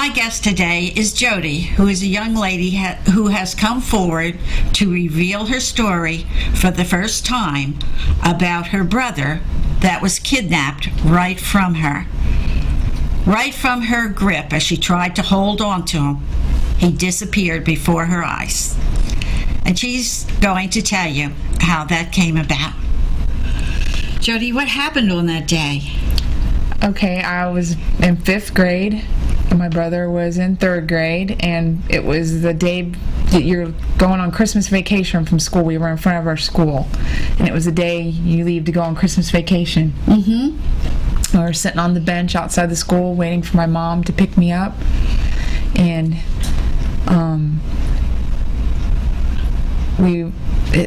My guest today is Jodie, who is a young lady who has come forward to reveal her story for the first time about her brother that was kidnapped right from her grip as she tried to hold on to him. He disappeared before her eyes. And she's going to tell you how that came about. Jodie, what happened on that day? Okay, I was in 5th grade, and my brother was in 3rd grade, and it was the day that you're going on Christmas vacation from school. We were in front of our school, and it was the day you leave to go on Christmas vacation. We were sitting on the bench outside the school waiting for my mom to pick me up, and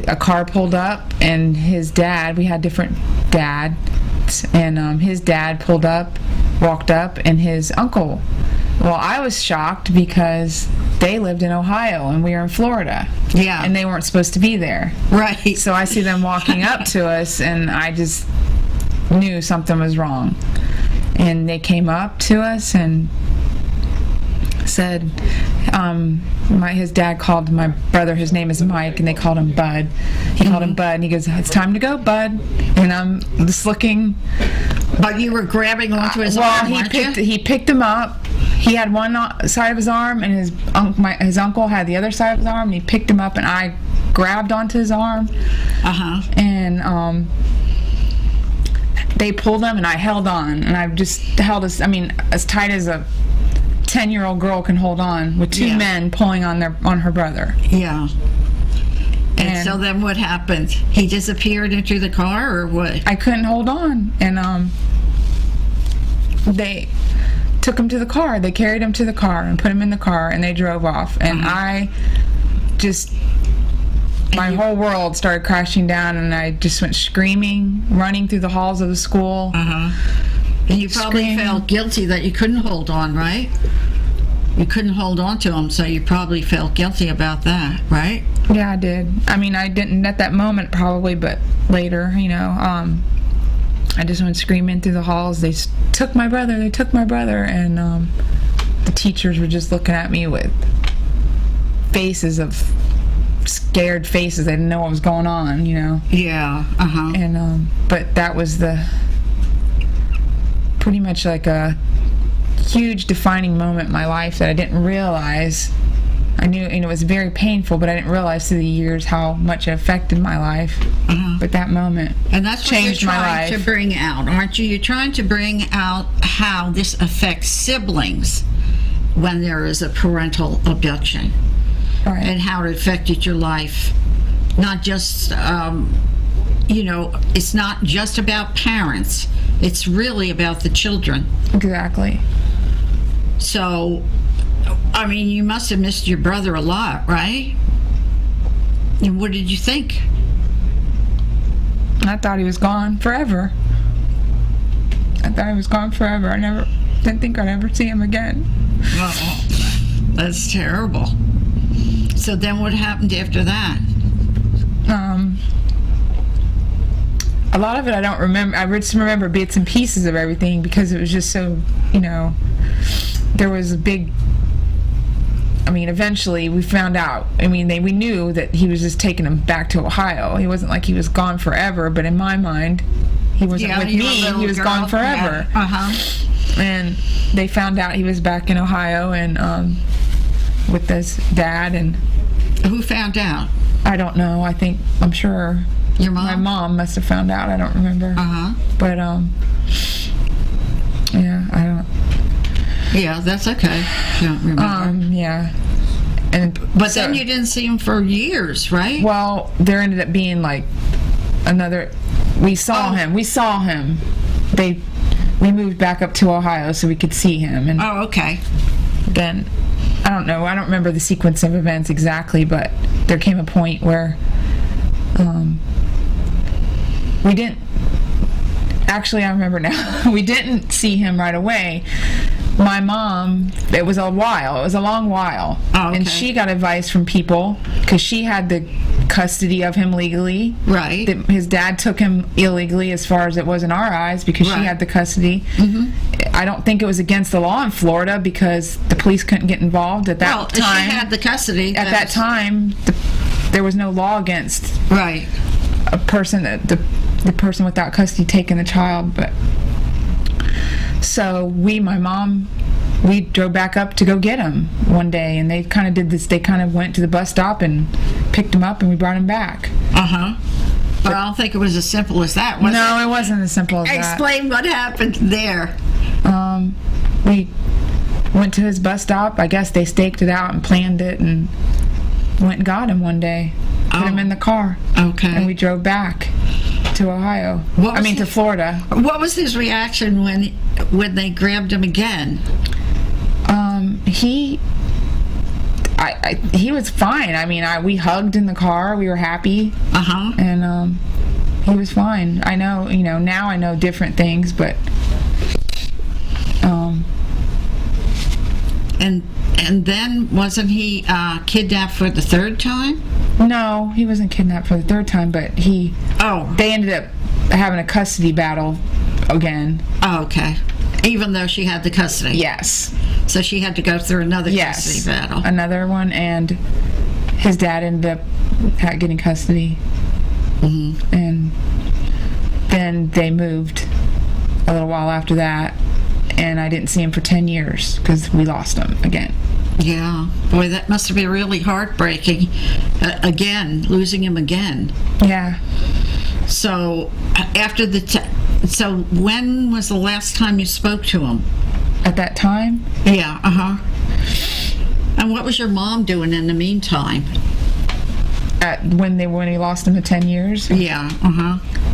a car pulled up, and his dad, we had different dads, and his dad pulled up, walked up, and his uncle. Well, I was shocked because they lived in Ohio and we were in Florida. Yeah. And they weren't supposed to be there. Right. So I see them walking up to us, and I just knew something was wrong. And they came up to us and said, his dad called my brother, his name is Mike, and they called him Bud. He called him Bud, and he goes, "It's time to go, Bud." And I'm just looking. But you were grabbing onto his arm, weren't you? He picked him up. He had one side of his arm, and his uncle had the other side of his arm, and he picked him up, and I grabbed onto his arm. And they pulled him, and I held on, and I just held as tight as a 10-year-old girl can hold on, with two men pulling on her brother. Yeah. And so then what happened? He disappeared into the car, or what? I couldn't hold on, and they took him to the car. They carried him to the car and put him in the car, and they drove off. And my whole world started crashing down, and I just went screaming, running through the halls of the school. And you probably felt guilty that you couldn't hold on, right? You couldn't hold on to him, so you probably felt guilty about that, right? Yeah, I did. I mean, I didn't at that moment probably, but later, I just went screaming through the halls. They took my brother, and the teachers were just looking at me with faces of scared faces. They didn't know what was going on, Yeah, And, but that was pretty much like a huge defining moment in my life that I didn't realize. I knew, it was very painful, but I didn't realize through the years how much it affected my life. But that moment changed my life. And that's what you're trying to bring out, aren't you? You're trying to bring out how this affects siblings when there is a parental abduction. Right. And how it affected your life. Not just, it's not just about parents. It's really about the children. Exactly. So, you must have missed your brother a lot, right? And what did you think? I thought he was gone forever. I didn't think I'd ever see him again. Oh, that's terrible. So then what happened after that? A lot of it I don't remember. I just remember bits and pieces of everything because it was just so, there was a big, eventually we found out. We knew that he was just taking him back to Ohio. He wasn't like he was gone forever, but in my mind, he wasn't with me. He was gone forever. Yeah. And they found out he was back in Ohio and with his dad. And who found out? I don't know. I'm sure your mom? My mom must have found out. I don't remember. But yeah, I don't. Yeah, that's okay. You don't remember. Yeah. But then you didn't see him for years, right? Well, there ended up being like another. We saw him. We moved back up to Ohio so we could see him. And okay. Then I don't know. I don't remember the sequence of events exactly, but there came a point where we didn't. Actually, I remember now. We didn't see him right away. My mom, it was a long while. Oh, okay. And she got advice from people because she had the custody of him legally. Right. His dad took him illegally as far as it was in our eyes because she Right. had the custody. I don't think it was against the law in Florida because the police couldn't get involved at that Well, time. she had the custody. At that time, there was no law against Right. a person, the person without custody taking the child. But so my mom, we drove back up to go get him one day, and they kind of did this. They kind of went to the bus stop and picked him up, and we brought him back. But I don't think it was as simple as that, was No, it wasn't as simple as that. Explain what happened there. We went to his bus stop. I guess they staked it out and planned it, and went and got him one day. Put him in the car. Okay. And we drove back to Ohio. To Florida. What was his reaction when they grabbed him again? He was fine. I mean, we hugged in the car. We were happy. And he was fine. I know, now I know different things, but and then wasn't he kidnapped for the third time? no, he wasn't kidnapped for the third time, but they ended up having a custody battle again. Oh, okay. Even though she had the custody? Yes. So she had to go through another custody battle? Another one, and his dad ended up getting custody. And then they moved a little while after that, and I didn't see him for 10 years because we lost him again. Yeah. Boy, that must have been really heartbreaking. Again, losing him again. Yeah. So, after so when was the last time you spoke to him? At that time? Yeah, And what was your mom doing in the meantime? When he lost him to 10 years? Yeah,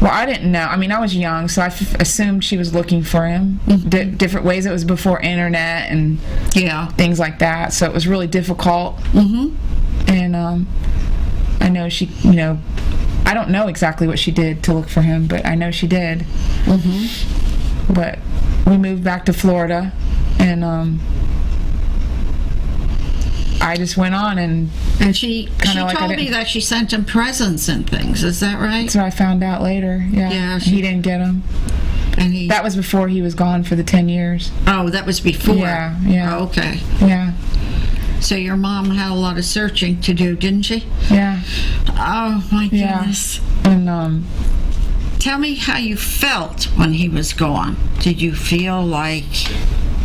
Well, I didn't know. I mean, I was young, so I assumed she was looking for him. Different ways. It was before internet and things like that, so it was really difficult. And I know she, I don't know exactly what she did to look for him, but I know she did. But we moved back to Florida, and I just went on, and she told me that she sent him presents and things. Is that right? That's what I found out later. Yeah, he didn't get them. And that was before he was gone for the 10 years. Oh, that was before. Yeah. Oh, okay. Yeah. So your mom had a lot of searching to do, didn't she? Yeah. Oh my goodness. And tell me how you felt when he was gone. Did you feel like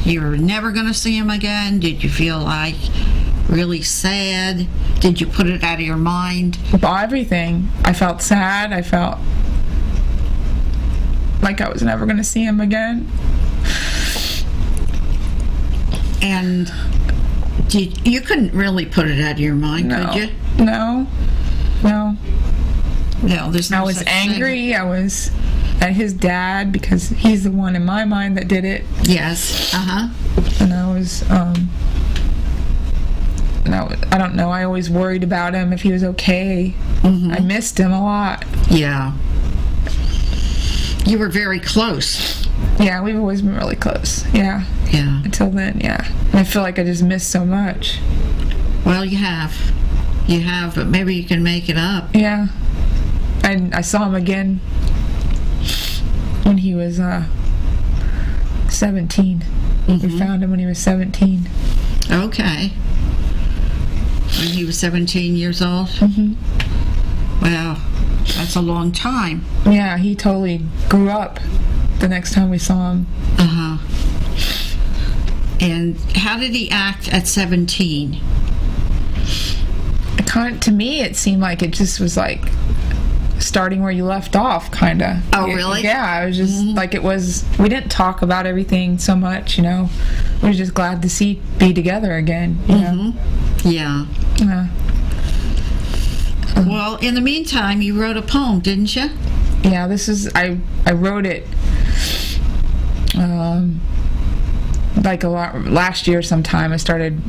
you were never going to see him again? Did you feel like really sad? Did you put it out of your mind? Everything. I felt sad. I felt like I was never going to see him again. And you couldn't really put it out of your mind, could you? No, there's no I was such angry. thing. I was at his dad because he's the one in my mind that did it. Yes. And I was I don't know, I always worried about him, if he was okay. I missed him a lot. Yeah. You were very close. Yeah, we've always been really close. Yeah. Until then, yeah. And I feel like I just missed so much. Well, you have, but maybe you can make it up. Yeah. I saw him again when he was 17. We found him when he was 17. Okay. When he was 17 years old? Wow, that's a long time. Yeah, he totally grew up the next time we saw him. And how did he act at 17? To me, it seemed like it just was like starting where you left off, kind of. Oh, really? Yeah, it was just like it was. We didn't talk about everything so much, We were just glad to be together again, know? Yeah. Well, in the meantime, you wrote a poem, didn't you? Yeah, I wrote it like last year sometime. I started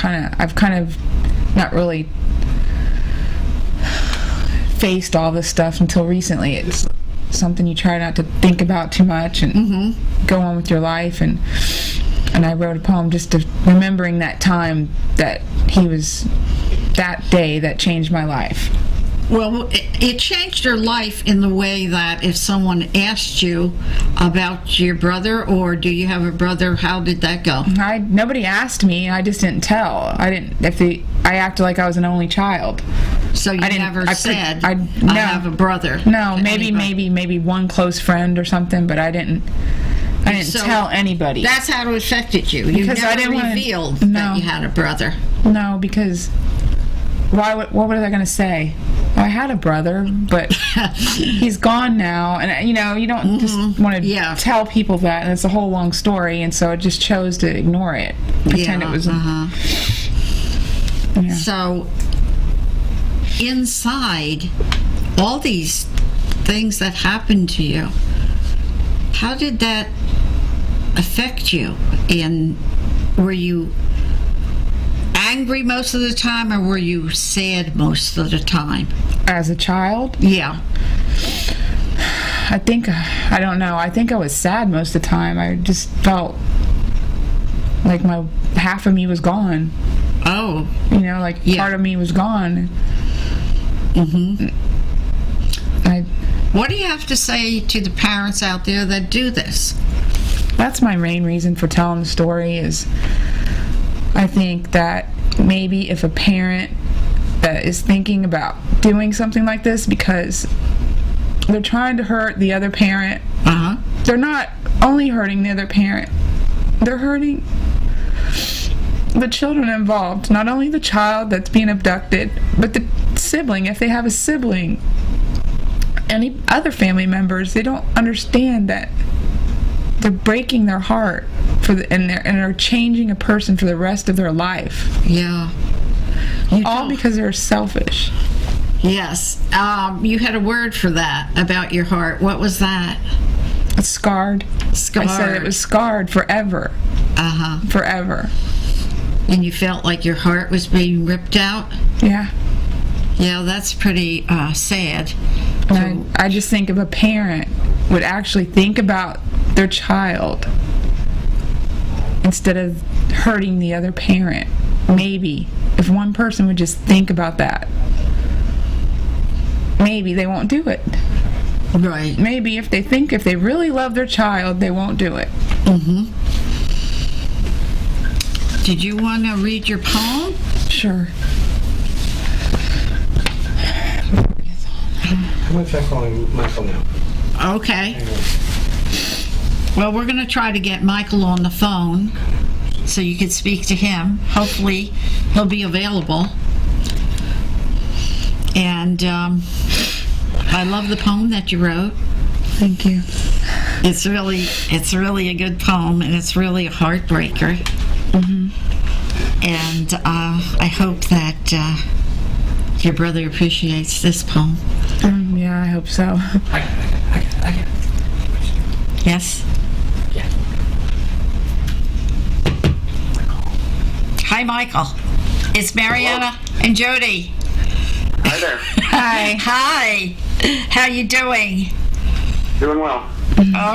I've kind of not really faced all this stuff until recently. It's something you try not to think about too much and go on with your life, and I wrote a poem just remembering that time that he was, that day that changed my life. Well, it changed your life in the way that if someone asked you about your brother, or do you have a brother, how did that go? Nobody asked me. I just didn't tell. I acted like I was an only child. So you never said, I have a brother. No, maybe one close friend or something, but I didn't tell anybody. That's how it affected you. You never revealed that you had a brother. No, because what was I going to say? Well, I had a brother, but he's gone now, and you don't just want to tell people that, and it's a whole long story, and so I just chose to ignore it, pretend it was. So inside all these things that happened to you, how did that affect you? And were you angry most of the time, or were you sad most of the time? As a child? Yeah. I don't know. I think I was sad most of the time. I just felt like half of me was gone. Oh. Part of me was gone. What do you have to say to the parents out there that do this? That's my main reason for telling the story. Is I think that maybe if a parent that is thinking about doing something like this because they're trying to hurt the other parent, they're not only hurting the other parent, they're hurting the children involved. Not only the child that's being abducted, but the sibling, if they have a sibling, any other family members. They don't understand that they're breaking their heart and they're changing a person for the rest of their life. Yeah. All because they're selfish. Yes. You had a word for that about your heart. What was that? It's scarred. Scarred. I said it was scarred forever. Forever. And you felt like your heart was being ripped out? Yeah. Yeah, that's pretty sad. And I just think if a parent would actually think about their child instead of hurting the other parent, maybe if one person would just think about that, maybe they won't do it. Right. Maybe if they really love their child, they won't do it. Did you want to read your poem? Sure. I'm going to try calling Michael now. Okay. Well, we're going to try to get Michael on the phone so you can speak to him. Hopefully, he'll be available. And I love the poem that you wrote. Thank you. It's really a good poem, and it's really a heartbreaker. And I hope that your brother appreciates this poem. Yeah, I hope so. I get it. Yes? Yeah. Hi, Michael. It's Mariana and Jodie. Hi there. Hi. Hi. How you doing? Doing well.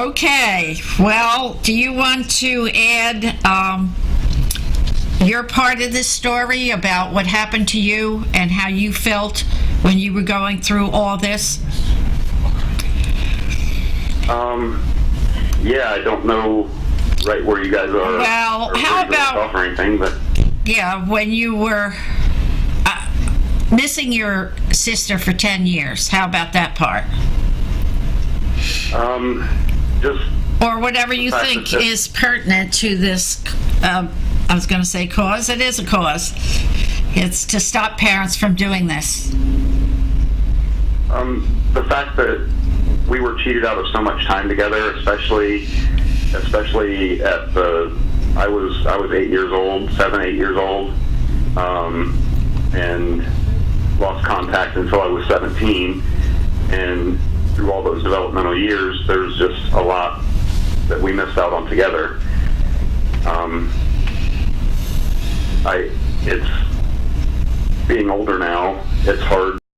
Okay. Well, do you want to add your part of this story about what happened to you and how you felt when you were going through all this? Yeah, I don't know right where you guys are. Well, how about or anything, but yeah, when you were missing your sister for 10 years, how about that part? just Or whatever you think is pertinent to this, I was going to say cause. It is a cause. It's to stop parents from doing this. the fact that we were cheated out of so much time together, especially at I was 8 years old, 7, 8 years old, and lost contact until I was 17. And through all those developmental years, there's just a lot that we missed out on together. It's being older now, it's hard